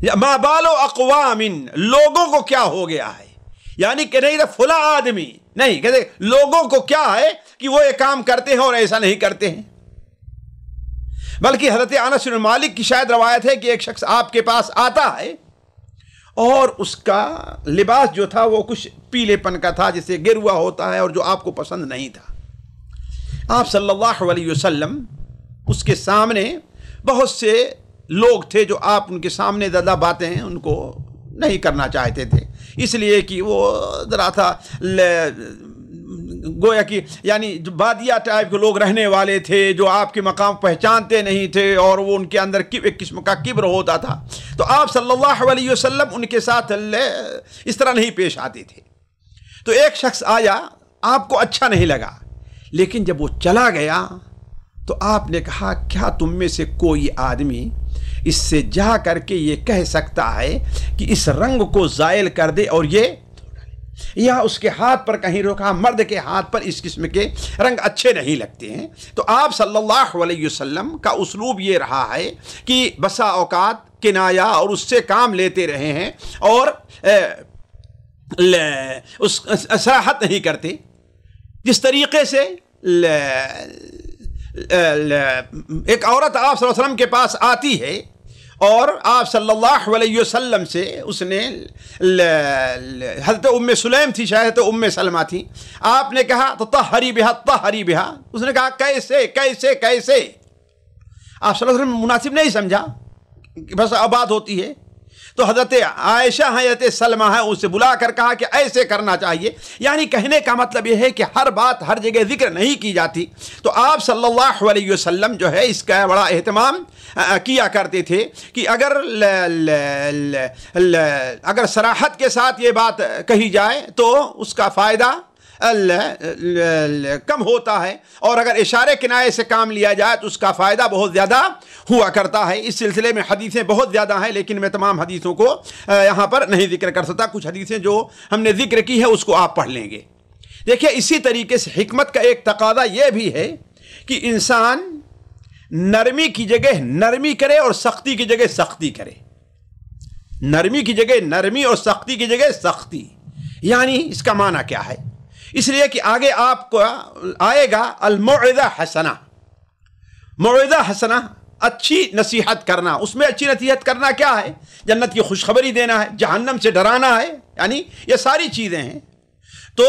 یا ما بالو اقوام، لوگوں کو کیا ہو گیا ہے، یعنی کہ نہیں فلاں آدمی نہیں کہتے، لوگوں کو کیا ہے کہ وہ یہ کام کرتے ہیں اور ایسا نہیں کرتے ہیں۔ بلکہ حضرت انس بن مالک کی شاید روایت ہے کہ ایک شخص آپ کے پاس آتا ہے اور اس کا لباس جو تھا وہ کچھ پیلے پن کا تھا، جسے گروا ہوتا ہے، اور جو آپ کو پسند نہیں تھا۔ آپ صلی اللہ علیہ وسلم اس کے سامنے بہت سے لوگ تھے جو آپ ان کے سامنے زیادہ باتیں ان کو نہیں کرنا چاہتے تھے، اس لیے کہ وہ ذرا تھا گویا کہ یعنی جو بادیہ ٹائپ کے لوگ رہنے والے تھے، جو آپ کے مقام پہچانتے نہیں تھے، اور وہ ان کے اندر ایک قسم کا کبر ہوتا تھا، تو آپ صلی اللہ علیہ وسلم ان کے ساتھ اس طرح نہیں پیش آتے تھے۔ تو ایک شخص آیا، آپ کو اچھا نہیں لگا، لیکن جب وہ چلا گیا تو آپ نے کہا کیا تم میں سے کوئی آدمی اس سے جا کر کے یہ کہہ سکتا ہے کہ اس رنگ کو زائل کر دے، اور یہ یا اس کے ہاتھ پر کہیں روکا، مرد کے ہاتھ پر اس قسم کے رنگ اچھے نہیں لگتے ہیں۔ تو آپ صلی اللہ علیہ وسلم کا اسلوب یہ رہا ہے کہ بسا اوقات کنایا اور اس سے کام لیتے رہے ہیں، اور اس صراحت نہیں کرتے۔ جس طریقے سے ایک عورت آپ صلی اللہ علیہ وسلم کے پاس آتی ہے اور آپ صلی اللہ علیہ وسلم سے اس نے حضرت ام سلیم تھی، شاید ام سلمہ تھی، آپ نے کہا تو طہری بہا طہری بہا، اس نے کہا کیسے کیسے کیسے؟ آپ صلی اللہ علیہ وسلم مناسب نہیں سمجھا، بس آباد ہوتی ہے. تو حضرت عائشہ حضرت سلمہ ہے اسے بلا کر کہا کہ ایسے کرنا چاہیے. یعنی کہنے کا مطلب یہ ہے کہ ہر بات ہر جگہ ذکر نہیں کی جاتی. تو آپ صلی اللہ علیہ وسلم جو ہے اس کا بڑا اہتمام کیا کرتے تھے کہ اگر صراحت کے ساتھ یہ بات کہی جائے تو اس کا فائدہ کم ہوتا ہے، اور اگر اشارے کنایے سے کام لیا جائے تو اس کا فائدہ بہت زیادہ ہوا کرتا ہے. اس سلسلے میں حدیثیں بہت زیادہ ہیں، لیکن میں تمام حدیثوں کو یہاں پر نہیں ذکر کر سکتا. کچھ حدیثیں جو ہم نے ذکر کی ہے اس کو آپ پڑھ لیں گے. دیکھیے اسی طریقے سے حکمت کا ایک تقاضا یہ بھی ہے کہ انسان نرمی کی جگہ نرمی کرے اور سختی کی جگہ سختی کرے. نرمی کی جگہ نرمی اور سختی کی جگہ سختی. یعنی اس کا معنی کیا ہے؟ اس لیے کہ آگے آپ کو آئے گا الموعظہ حسنہ. موعظہ حسنہ اچھی نصیحت کرنا. اس میں اچھی نصیحت کرنا کیا ہے؟ جنت کی خوشخبری دینا ہے، جہنم سے ڈرانا ہے، یعنی یہ ساری چیزیں ہیں. تو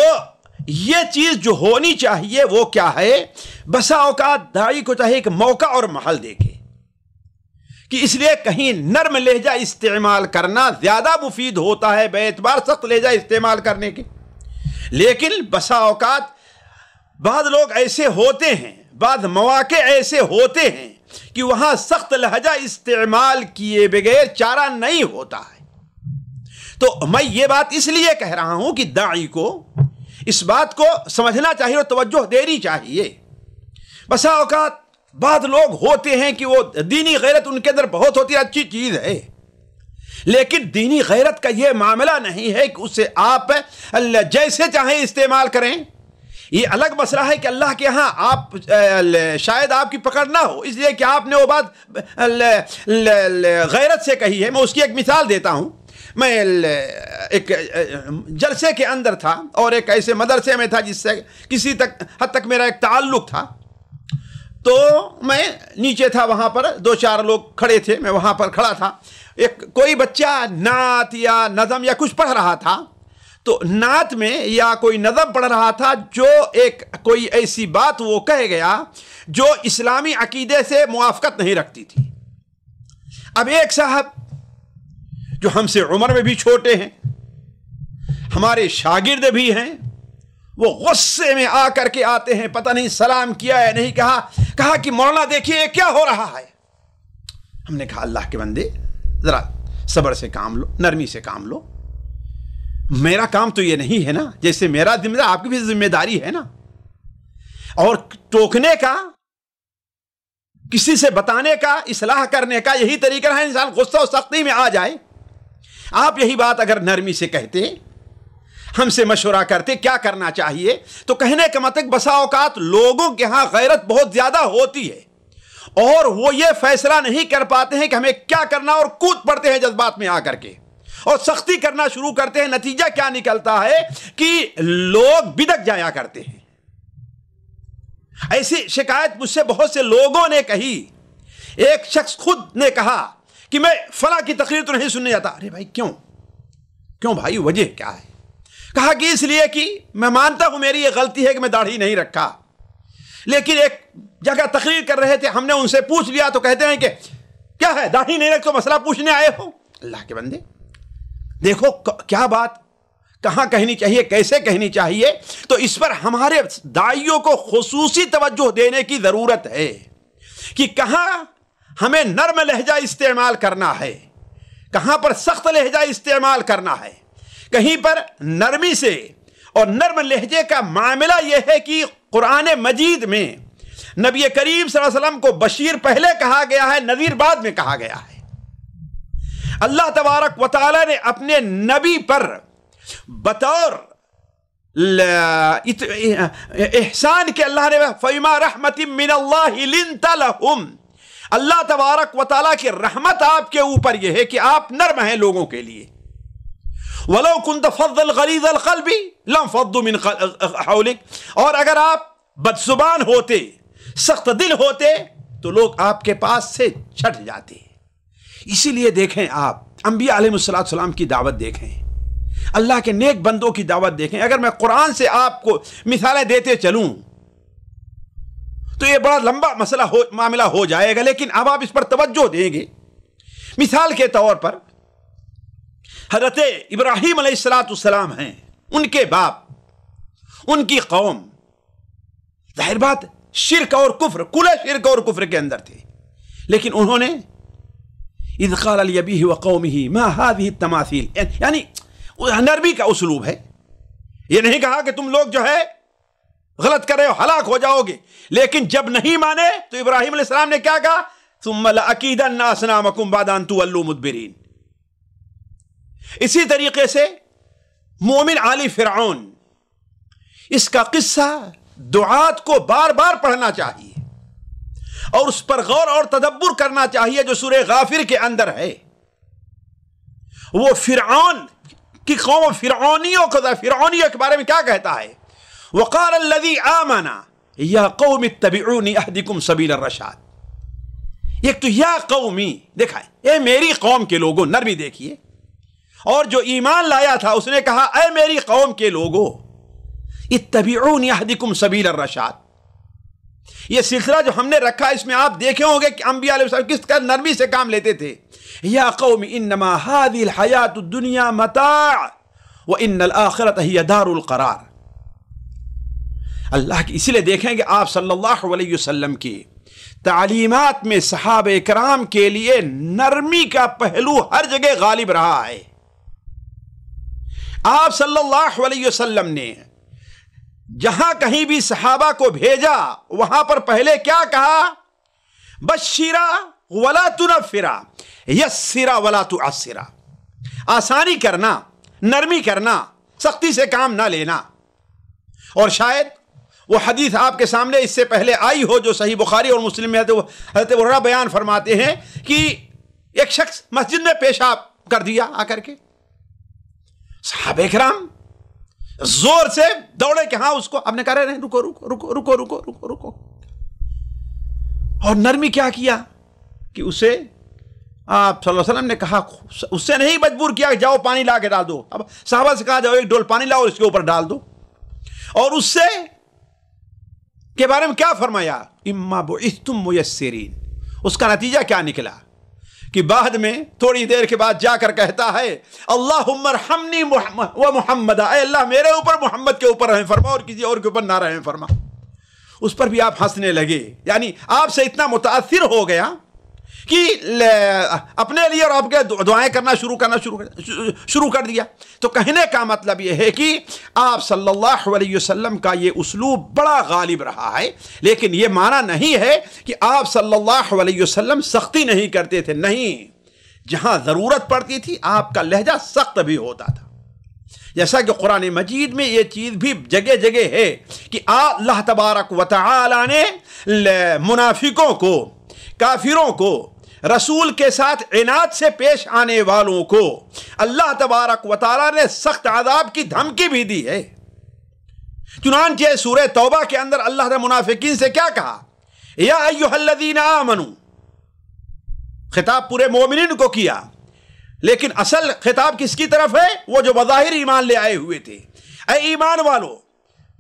یہ چیز جو ہونی چاہیے وہ کیا ہے؟ بسا اوقات داعی کو چاہیے کہ موقع اور محل دیکھے، کہ اس لیے کہیں نرم لہجہ استعمال کرنا زیادہ مفید ہوتا ہے بے اعتبار سخت لہجہ استعمال کرنے کے. لیکن بسا اوقات بعض لوگ ایسے ہوتے ہیں، بعض مواقع ایسے ہوتے ہیں کہ وہاں سخت لہجہ استعمال کیے بغیر چارہ نہیں ہوتا ہے. تو میں یہ بات اس لیے کہہ رہا ہوں کہ داعی کو اس بات کو سمجھنا چاہیے اور توجہ دینی چاہیے. بسا اوقات بعض لوگ ہوتے ہیں کہ وہ دینی غیرت ان کے اندر بہت ہوتی ہے، اچھی چیز ہے، لیکن دینی غیرت کا یہ معاملہ نہیں ہے کہ اسے آپ جیسے چاہیں استعمال کریں. یہ الگ مسئلہ ہے کہ اللہ کے ہاں آپ شاید آپ کی پکڑ نہ ہو، اس لیے کہ آپ نے وہ بات غیرت سے کہی ہے. میں اس کی ایک مثال دیتا ہوں. میں ایک جلسے کے اندر تھا اور ایک ایسے مدرسے میں تھا جس سے کسی حد تک میرا ایک تعلق تھا. تو میں نیچے تھا، وہاں پر دو چار لوگ کھڑے تھے، میں وہاں پر کھڑا تھا. ایک کوئی بچہ نعت یا نظم یا کچھ پڑھ رہا تھا. تو نعت میں یا کوئی نظم پڑھ رہا تھا جو ایک کوئی ایسی بات وہ کہہ گیا جو اسلامی عقیدے سے موافقت نہیں رکھتی تھی. اب ایک صاحب جو ہم سے عمر میں بھی چھوٹے ہیں، ہمارے شاگرد بھی ہیں، وہ غصے میں آ کر کے آتے ہیں. پتہ نہیں سلام کیا یا نہیں کہا کہ مولانا دیکھیے کیا ہو رہا ہے. ہم نے کہا اللہ کے بندے ذرا صبر سے کام لو، نرمی سے کام لو. میرا کام تو یہ نہیں ہے نا، جیسے میرا ذمہ دار آپ کی بھی ذمہ داری ہے نا. اور ٹوکنے کا، کسی سے بتانے کا، اصلاح کرنے کا یہی طریقہ ہے. انسان غصہ و سختی میں آ جائے. آپ یہی بات اگر نرمی سے کہتے، ہم سے مشورہ کرتے کیا کرنا چاہیے، تو کہنے کا مطلب بسا اوقات لوگوں کے ہاں غیرت بہت زیادہ ہوتی ہے اور وہ یہ فیصلہ نہیں کر پاتے ہیں کہ ہمیں کیا کرنا، اور کود پڑتے ہیں جذبات میں آ کر کے اور سختی کرنا شروع کرتے ہیں. نتیجہ کیا نکلتا ہے کہ لوگ بدک جایا کرتے ہیں. ایسی شکایت مجھ سے بہت سے لوگوں نے کہی. ایک شخص خود نے کہا کہ میں فلاں کی تقریر تو نہیں سننے جاتا. ارے بھائی کیوں بھائی، وجہ کیا ہے؟ کہا کہ اس لیے کہ میں مانتا ہوں میری یہ غلطی ہے کہ میں داڑھی نہیں رکھا، لیکن ایک جگہ تقریر کر رہے تھے، ہم نے ان سے پوچھ لیا تو کہتے ہیں کہ کیا ہے داڑھی نہیں رکھ تو مسئلہ پوچھنے آئے ہو. اللہ کے بندے دیکھو کیا بات کہاں کہنی چاہیے، کیسے کہنی چاہیے. تو اس پر ہمارے داعیوں کو خصوصی توجہ دینے کی ضرورت ہے کہ کہاں ہمیں نرم لہجہ استعمال کرنا ہے، کہاں پر سخت لہجہ استعمال کرنا ہے. کہیں پر نرمی سے اور نرم لہجے کا معاملہ یہ ہے کہ قرآن مجید میں نبی کریم صلی اللہ علیہ وسلم کو بشیر پہلے کہا گیا ہے، نذیر بعد میں کہا گیا ہے. اللہ تبارک و تعالی نے اپنے نبی پر بطور احسان کے اللہ نے فَبِمَا رَحْمَةٍ مِّنَ اللَّهِ لِنْتَ لَهُمْ، اللہ تبارک و تعالیٰ کی رحمت آپ کے اوپر یہ ہے کہ آپ نرم ہیں لوگوں کے لیے. وَلَوْ كُنْتَ فَضًّا غَلِيظَ الْقَلْبِ لَانفَضُّوا مِنْ حَوْلِكَ، اور اگر آپ بدزبان ہوتے، سخت دل ہوتے تو لوگ آپ کے پاس سے چھٹ جاتے. اسی لیے دیکھیں آپ انبیاء علیہ السلام کی دعوت دیکھیں، اللہ کے نیک بندوں کی دعوت دیکھیں. اگر میں قرآن سے آپ کو مثالیں دیتے چلوں تو یہ بڑا لمبا معاملہ ہو جائے گا، لیکن اب آپ اس پر توجہ دیں گے. مثال کے طور پر حضرت ابراہیم علیہ السلام ہیں، ان کے باپ، ان کی قوم ظاہر بات شرک اور کفر، کھلے شرک اور کفر کے اندر تھے، لیکن انہوں نے اذ قال لأبیہ وقومہ ما هذه التماثیل، یعنی نرمی کا اسلوب ہے، یہ نہیں کہا کہ تم لوگ جو ہے غلط کر رہے ہو ہلاک ہو جاؤ گے، لیکن جب نہیں مانے تو ابراہیم علیہ السلام نے کیا کہا؟ ثم لأکیدن اصنامکم بعد ان تولوا مدبرین۔ اسی طریقے سے مومن آل فرعون، اس کا قصہ دعات کو بار بار پڑھنا چاہیے اور اس پر غور اور تدبر کرنا چاہیے جو سورہ غافر کے اندر ہے۔ وہ فرعون کی قوم، فرعونیوں کے بارے میں کیا کہتا ہے؟ وقال الذی آمن یا قوم اتبعونی اہدکم سبیل الرشاد۔ ایک تو یا قومی دیکھا ہے، اے میری قوم کے لوگوں، نرمی دیکھیے، اور جو ایمان لایا تھا اس نے کہا اے میری قوم کے لوگوں اتبعونی اہدکم سبیل الرشاد۔ یہ سلسلہ جو ہم نے رکھا اس میں آپ دیکھے ہوں گے کہ انبیاء علیہ السلام کس طرح نرمی سے کام لیتے تھے۔ یا قوم انما هذه الحیات الدنیا متاع وان الآخرۃ ہی دار القرار۔ اللہ کی اسی لیے دیکھیں کہ آپ صلی اللہ علیہ وسلم کی تعلیمات میں صحابہ کرام کے لیے نرمی کا پہلو ہر جگہ غالب رہا ہے۔ آپ صلی اللہ علیہ وسلم نے جہاں کہیں بھی صحابہ کو بھیجا وہاں پر پہلے کیا کہا؟ بشرا ولا تنفرا، یسرا ولا تعسرا، آسانی کرنا، نرمی کرنا، سختی سے کام نہ لینا۔ اور شاید وہ حدیث آپ کے سامنے اس سے پہلے آئی ہو جو صحیح بخاری اور مسلم میں حضرت ابو ہریرہ بیان فرماتے ہیں کہ ایک شخص مسجد میں پیشاب کر دیا آ کر کے، صحابہ کرام زور سے دوڑے کہ ہاں اس کو، آپ نے کہا رہے رکو رکو رکو رکو رکو رکو رکو، اور نرمی کیا کیا کہ اسے آپ صلی اللہ علیہ وسلم نے کہا، اس سے نہیں مجبور کیا کہ جاؤ پانی لا کے ڈال دو، اب صحابہ سے کہا جاؤ ایک ڈول پانی لاؤ اور اس کے اوپر ڈال دو، اور اس سے کے بارے میں کیا فرمایا؟ اما بعثتم میسرین۔ اس کا نتیجہ کیا نکلا کہ بعد میں تھوڑی دیر کے بعد جا کر کہتا ہے اللہم ارحمنی و محمد، اے اللہ میرے اوپر محمد کے اوپر رحم فرما اور کسی اور کے اوپر نہ رحم فرما۔ اس پر بھی آپ ہنسنے لگے، یعنی آپ سے اتنا متاثر ہو گیا کہ اپنے لیے اور آپ کے دعائیں کرنا شروع کر دیا۔ تو کہنے کا مطلب یہ ہے کہ آپ صلی اللہ علیہ وسلم کا یہ اسلوب بڑا غالب رہا ہے، لیکن یہ معنی نہیں ہے کہ آپ صلی اللہ علیہ وسلم سختی نہیں کرتے تھے، نہیں، جہاں ضرورت پڑتی تھی آپ کا لہجہ سخت بھی ہوتا تھا، جیسا کہ قرآن مجید میں یہ چیز بھی جگہ جگہ ہے کہ اللہ تبارک و تعالی نے منافقوں کو، کافروں کو، رسول کے ساتھ عناد سے پیش آنے والوں کو اللہ تبارک و تعالی نے سخت عذاب کی دھمکی بھی دی ہے۔ چنانچہ سورہ توبہ کے اندر اللہ نے منافقین سے کیا کہا؟ یا ایھا الذین آمنوا، خطاب پورے مومنین کو کیا، لیکن اصل خطاب کس کی طرف ہے؟ وہ جو بظاہر ایمان لے آئے ہوئے تھے۔ اے ایمان والو،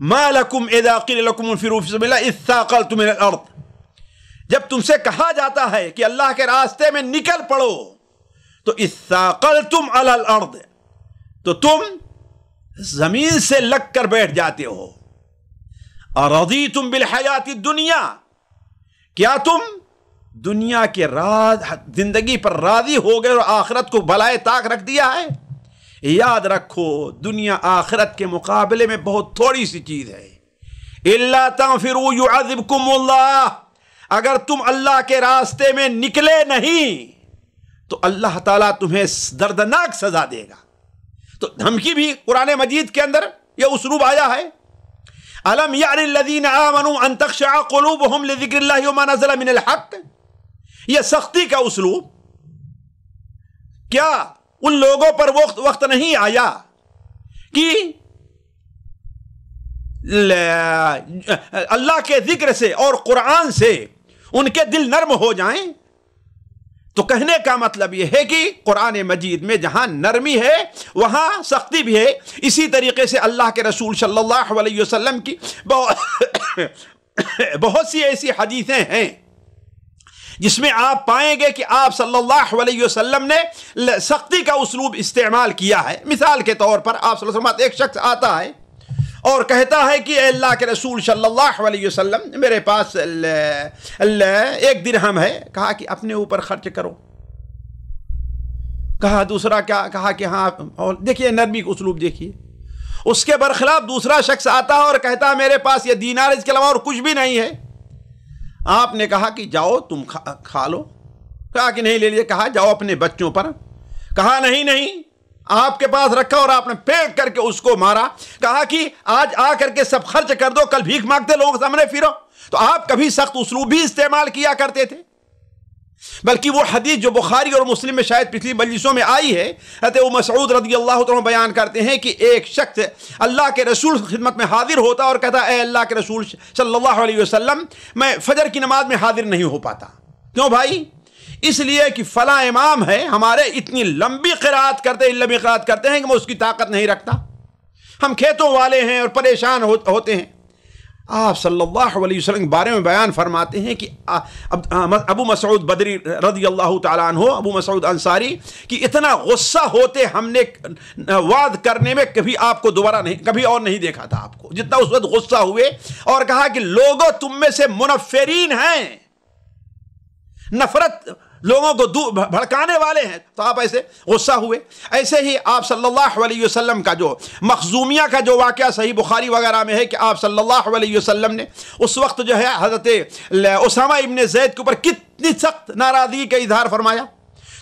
ما لکم اذا قیل لکم انفروا فی سبیل اللہ اذ ثاقلتم من الارض، جب تم سے کہا جاتا ہے کہ اللہ کے راستے میں نکل پڑو تو اذ ثاقلتم علی الارض، تو تم زمین سے لگ کر بیٹھ جاتے ہو۔ ارضیتم بالحیات الدنیا، کیا تم دنیا کے زندگی پر راضی ہو گئے اور آخرت کو بلائے طاق رکھ دیا ہے؟ یاد رکھو دنیا آخرت کے مقابلے میں بہت تھوڑی سی چیز ہے۔ الا تنفروا يعذبكم اللہ، اگر تم اللہ کے راستے میں نکلے نہیں تو اللہ تعالیٰ تمہیں دردناک سزا دے گا۔ تو دھمکی بھی قرآن مجید کے اندر یہ اسلوب آیا ہے۔ الم یعن الذین آمنوا ان تخشع قلوبهم لذکر اللہ وما نزل من الحق، یہ سختی کا اسلوب کیا ان لوگوں پر وقت نہیں آیا کہ اللہ کے ذکر سے اور قرآن سے ان کے دل نرم ہو جائیں؟ تو کہنے کا مطلب یہ ہے کہ قرآن مجید میں جہاں نرمی ہے وہاں سختی بھی ہے۔ اسی طریقے سے اللہ کے رسول صلی اللہ علیہ وسلم کی بہت سی ایسی حدیثیں ہیں جس میں آپ پائیں گے کہ آپ صلی اللہ علیہ وسلم نے سختی کا اسلوب استعمال کیا ہے۔ مثال کے طور پر آپ صلی اللہ علیہ وسلم ایک شخص آتا ہے اور کہتا ہے کہ اے اللہ کے رسول صلی اللہ علیہ وسلم میرے پاس 1 درہم ہے، کہا کہ اپنے اوپر خرچ کرو۔ کہا دوسرا کیا؟ کہا کہ ہاں، اور دیکھیے نرمی کا اسلوب دیکھیے۔ اس کے برخلاف دوسرا شخص آتا ہے اور کہتا ہے میرے پاس یہ دینار اس کے علاوہ اور کچھ بھی نہیں ہے۔ آپ نے کہا کہ جاؤ تم کھا لو، کہا کہ نہیں لے لیے، کہا جاؤ اپنے بچوں پر، کہا نہیں آپ کے پاس رکھا اور آپ نے پھینک کر کے اس کو مارا، کہا کہ آج آ کر کے سب خرچ کر دو، کل بھیک مانگتے لوگوں کے سامنے پھرو۔ تو آپ کبھی سخت اسلوب بھی استعمال کیا کرتے تھے، بلکہ وہ حدیث جو بخاری اور مسلم میں شاید پچھلی مجلسوں میں آئی ہے، حضرت ابو مسعود رضی اللہ تعالیٰ بیان کرتے ہیں کہ ایک شخص اللہ کے رسول کی خدمت میں حاضر ہوتا اور کہتا اے اللہ کے رسول صلی اللہ علیہ وسلم میں فجر کی نماز میں حاضر نہیں ہو پاتا۔ کیوں بھائی؟ اس لیے کہ فلاں امام ہے ہمارے، اتنی لمبی قرات کرتے ہیں کہ میں اس کی طاقت نہیں رکھتا، ہم کھیتوں والے ہیں اور پریشان ہوتے ہیں۔ آپ صلی اللہ علیہ وسلم کے بارے میں بیان فرماتے ہیں کہ ابو مسعود بدری رضی اللہ تعالیٰ عنہ، ابو مسعود انصاری، کہ اتنا غصہ ہوتے ہم نے وعد کرنے میں کبھی آپ کو دوبارہ نہیں، کبھی اور نہیں دیکھا تھا آپ کو، جتنا اس وقت غصہ ہوئے، اور کہا کہ لوگوں تم میں سے منفرین ہیں، نفرت لوگوں کو بھڑکانے والے ہیں، تو آپ ایسے غصہ ہوئے۔ ایسے ہی آپ صلی اللہ علیہ وسلم کا جو مخزومیہ کا جو واقعہ صحیح بخاری وغیرہ میں ہے کہ آپ صلی اللہ علیہ وسلم نے اس وقت جو ہے حضرت اسامہ ابن زید کے اوپر کتنی سخت ناراضگی کا اظہار فرمایا۔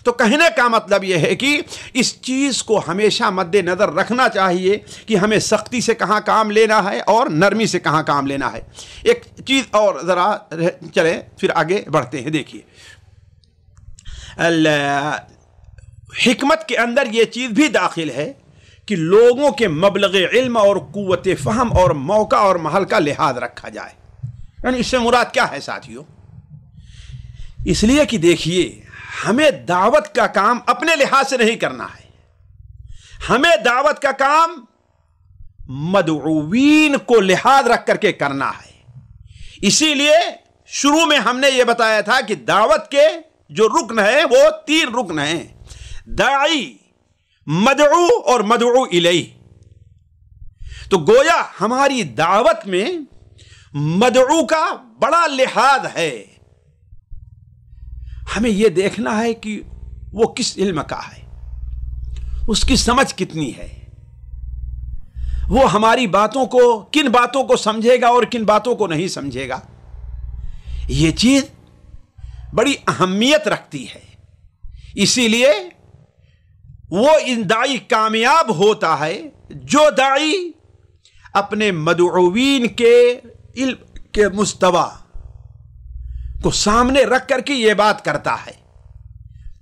تو کہنے کا مطلب یہ ہے کہ اس چیز کو ہمیشہ مد نظر رکھنا چاہیے کہ ہمیں سختی سے کہاں کام لینا ہے اور نرمی سے کہاں کام لینا ہے۔ ایک چیز اور ذرا چلیں پھر آگے بڑھتے ہیں۔ دیکھیے حکمت کے اندر یہ چیز بھی داخل ہے کہ لوگوں کے مبلغ علم اور قوت فہم اور موقع اور محل کا لحاظ رکھا جائے۔ یعنی اس سے مراد کیا ہے ساتھیوں؟ اس لیے کہ دیکھیے ہمیں دعوت کا کام اپنے لحاظ سے نہیں کرنا ہے، ہمیں دعوت کا کام مدعوین کو لحاظ رکھ کر کے کرنا ہے۔ اسی لیے شروع میں ہم نے یہ بتایا تھا کہ دعوت کے جو رکن ہے وہ 3 رکن ہیں: داعی، مدعو اور مدعو الیہ۔ تو گویا ہماری دعوت میں مدعو کا بڑا لحاظ ہے، ہمیں یہ دیکھنا ہے کہ وہ کس علم کا ہے، اس کی سمجھ کتنی ہے، وہ ہماری باتوں کو، کن باتوں کو سمجھے گا اور کن باتوں کو نہیں سمجھے گا۔ یہ چیز بڑی اہمیت رکھتی ہے۔ اسی لیے وہ داعی کامیاب ہوتا ہے جو داعی اپنے مدعوین کے علم کے مستوی کو سامنے رکھ کر کے یہ بات کرتا ہے۔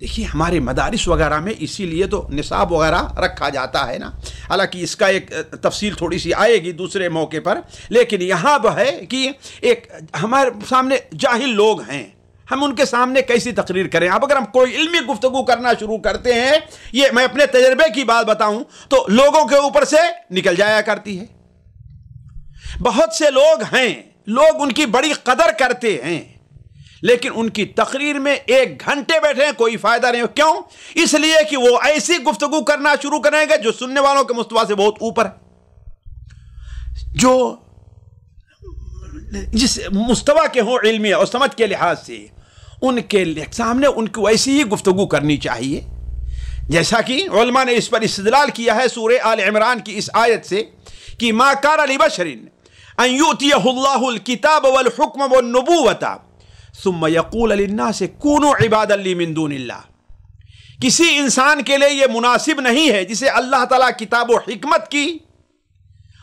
دیکھیے ہمارے مدارس وغیرہ میں اسی لیے تو نصاب وغیرہ رکھا جاتا ہے نا، حالانکہ اس کا ایک تفصیل تھوڑی سی آئے گی دوسرے موقع پر، لیکن یہاں وہ ہے کہ ایک ہمارے سامنے جاہل لوگ ہیں، ہم ان کے سامنے کیسی تقریر کریں؟ اب اگر ہم کوئی علمی گفتگو کرنا شروع کرتے ہیں، یہ میں اپنے تجربے کی بات بتاؤں تو لوگوں کے اوپر سے نکل جایا کرتی ہے۔ بہت سے لوگ ہیں، لوگ ان کی بڑی قدر کرتے ہیں، لیکن ان کی تقریر میں 1 گھنٹے بیٹھے ہیں کوئی فائدہ نہیں ہو۔ کیوں؟ اس لیے کہ وہ ایسی گفتگو کرنا شروع کریں گے جو سننے والوں کے مستوی سے بہت اوپر ہے، جو جس مستوی کے ہوں علمی اور سمجھ کے لحاظ سے، ان کے سامنے ان کو ایسی ہی گفتگو کرنی چاہیے۔ جیسا کہ علماء نے اس پر استدلال کیا ہے سورہ آل عمران کی اس آیت سے کہ ما کان لبشر ان یؤتیہ اللہ الکتاب والحکم والنبوۃ ثم یقول للناس کونوا عبادا لی من دون اللہ۔ کسی انسان کے لیے یہ مناسب نہیں ہے جسے اللہ تعالیٰ کتاب و حکمت کی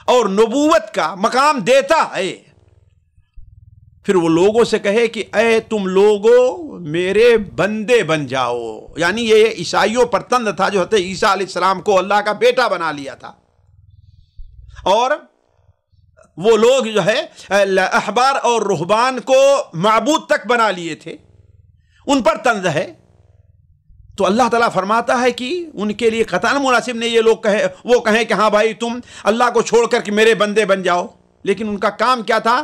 اور نبوت کا مقام دیتا ہے، پھر وہ لوگوں سے کہے کہ اے تم لوگوں میرے بندے بن جاؤ۔ یعنی یہ عیسائیوں پر طنز تھا جو حضرت عیسیٰ علیہ السلام کو اللہ کا بیٹا بنا لیا تھا، اور وہ لوگ جو ہے احبار اور رہبان کو معبود تک بنا لیے تھے، ان پر طنز ہے۔ تو اللہ تعالیٰ فرماتا ہے کہ ان کے لیے قطعاً مناسب نہیں یہ لوگ وہ کہیں کہ ہاں بھائی تم اللہ کو چھوڑ کر کہ میرے بندے بن جاؤ، لیکن ان کا کام کیا تھا؟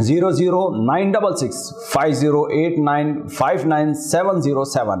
009665089590707।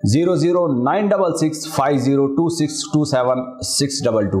0096650262762।